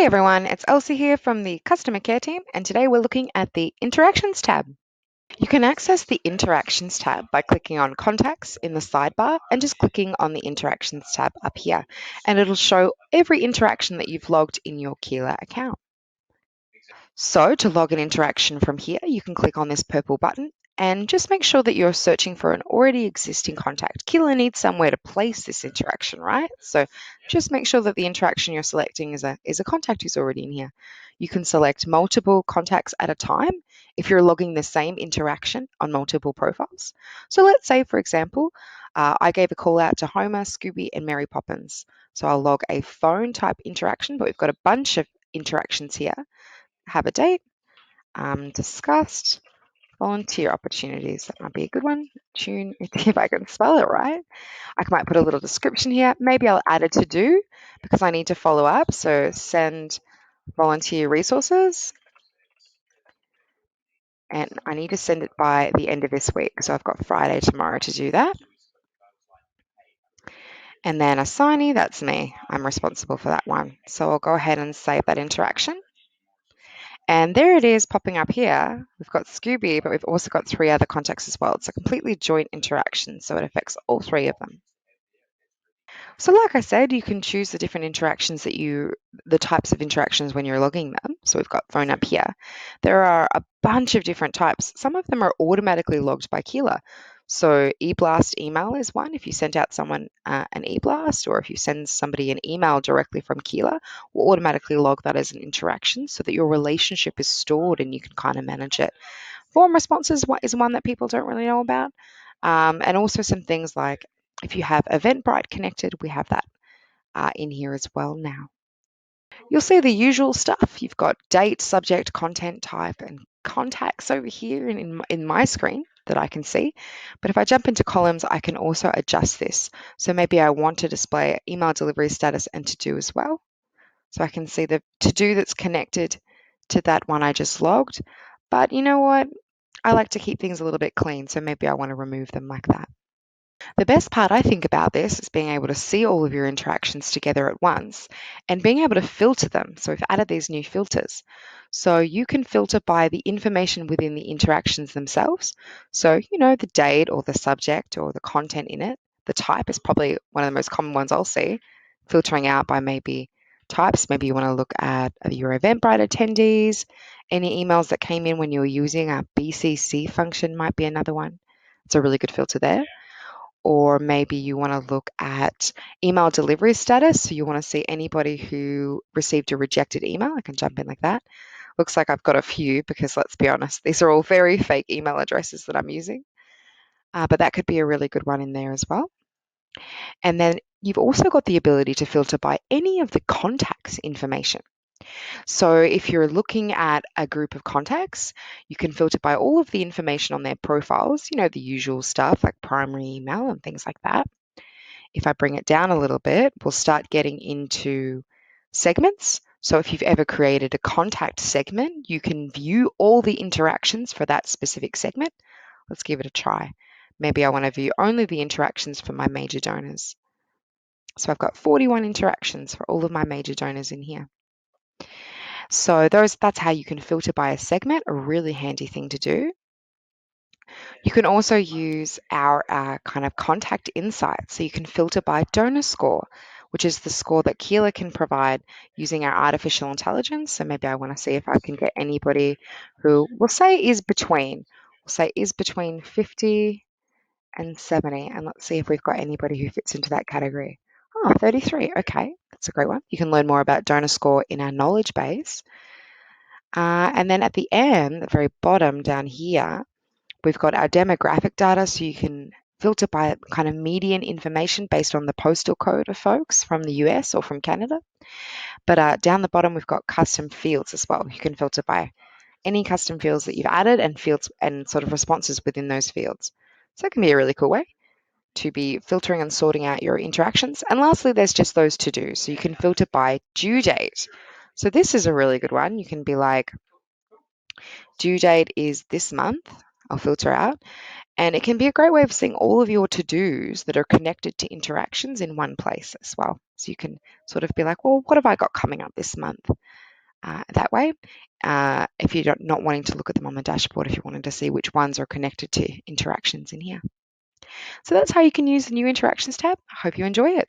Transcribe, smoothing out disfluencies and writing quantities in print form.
Hey everyone, it's Elsie here from the customer care team, and today we're looking at the Interactions tab. You can access the Interactions tab by clicking on Contacts in the sidebar and just clicking on the Interactions tab up here, and it'll show every interaction that you've logged in your Keela account. So to log an interaction from here, you can click on this purple button and just make sure that you're searching for an already existing contact. Keela needs somewhere to place this interaction, right? So just make sure that the interaction you're selecting is a contact who's already in here. You can select multiple contacts at a time if you're logging the same interaction on multiple profiles. So let's say, for example, I gave a call out to Homer, Scooby, and Mary Poppins. So I'll log a phone type interaction, but we've got a bunch of interactions here. Have a date, discussed, volunteer opportunities. That might be a good one. Tune, if I can spell it right. I might put a little description here. Maybe I'll add a to do because I need to follow up. So send volunteer resources. And I need to send it by the end of this week. So I've got Friday tomorrow to do that. And then assignee, that's me. I'm responsible for that one. So I'll go ahead and save that interaction. And there it is popping up here. We've got Scooby, but we've also got 3 other contacts as well. It's a completely joint interaction, so it affects all 3 of them. So like I said, you can choose the different interactions the types of interactions when you're logging them. So we've got phone up here. There are a bunch of different types. Some of them are automatically logged by Keela. So e-blast email is one. If you send out someone an e-blast, or if you send somebody an email directly from Keela, we'll automatically log that as an interaction so that your relationship is stored and you can kind of manage it. Form responses is one that people don't really know about. And also some things like if you have Eventbrite connected, we have that in here as well now. You'll see the usual stuff. You've got date, subject, content type, and contacts over here in my screen that I can see. But if I jump into columns, I can also adjust this. So maybe I want to display email delivery status and to do as well. So I can see the to do that's connected to that one I just logged. But you know what? I like to keep things a little bit clean, so maybe I want to remove them like that. The best part I think about this is being able to see all of your interactions together at once and being able to filter them. So we've added these new filters. So you can filter by the information within the interactions themselves. So, the date or the subject or the content in it. The type is probably one of the most common ones I'll see, filtering out by maybe types. Maybe you want to look at your Eventbrite attendees, any emails that came in when you were using our BCC function might be another one. It's a really good filter there. Or maybe you want to look at email delivery status. So you want to see anybody who received a rejected email. I can jump in like that. Looks like I've got a few because let's be honest, these are all very fake email addresses that I'm using. But that could be a really good one in there as well. And then you've also got the ability to filter by any of the contacts information. So if you're looking at a group of contacts, you can filter by all of the information on their profiles, the usual stuff like primary email and things like that. If I bring it down a little bit, we'll start getting into segments. So if you've ever created a contact segment, you can view all the interactions for that specific segment. Let's give it a try. Maybe I want to view only the interactions for my major donors. So I've got 41 interactions for all of my major donors in here. So that's how you can filter by a segment, a really handy thing to do. You can also use our kind of contact insights. So you can filter by donor score, which is the score that Keela can provide using our artificial intelligence. So maybe I want to see if I can get anybody who we'll say is between 50 and 70. And let's see if we've got anybody who fits into that category. Oh, 33. Okay, that's a great one. You can learn more about donor score in our knowledge base. And then at the end, the very bottom down here, we've got our demographic data, so you can filter by kind of median information based on the postal code of folks from the US or from Canada. But down the bottom, we've got custom fields as well. You can filter by any custom fields that you've added and fields and sort of responses within those fields. So that can be a really cool way to be filtering and sorting out your interactions. And lastly, there's just those to do. So you can filter by due date. So this is a really good one. You can be like, due date is this month. I'll filter out. And it can be a great way of seeing all of your to-dos that are connected to interactions in one place as well. So you can sort of be like, well, what have I got coming up this month? That way, if you're not wanting to look at them on the dashboard, if you're wanting to see which ones are connected to interactions in here. So that's how you can use the new interactions tab. I hope you enjoy it.